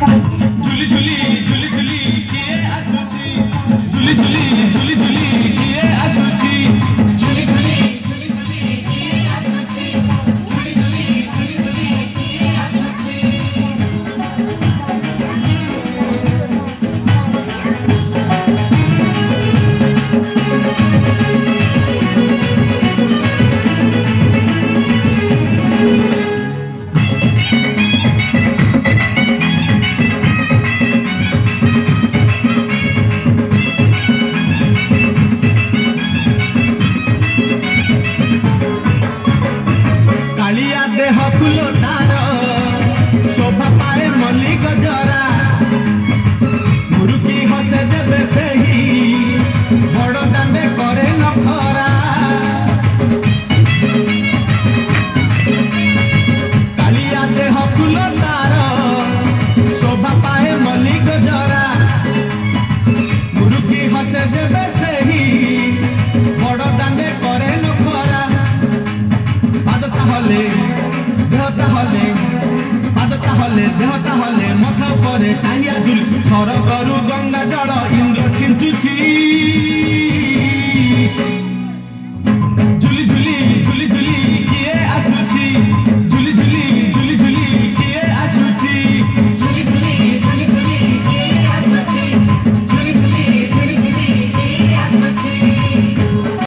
झुली झुली झुली झुली किए आसुची झुली झुली झुली झुली किए आसुची झुली झुली झुली झुली किए आसुची झुली झुली झुली झुली किए आसुची देह फुलो तार शोभा पाए मल्ली गजरा मुरुकी हसे देवे सेही बड़ दांडे करे नखरा कालिया देह फुलो तार शोभा पाए मल्ली गजरा मुरुकी हसे देवे सेही बड़ दांडे करे नखरा पादता हले देहता हले मथा परे टाइया झुल सरगरु गंगा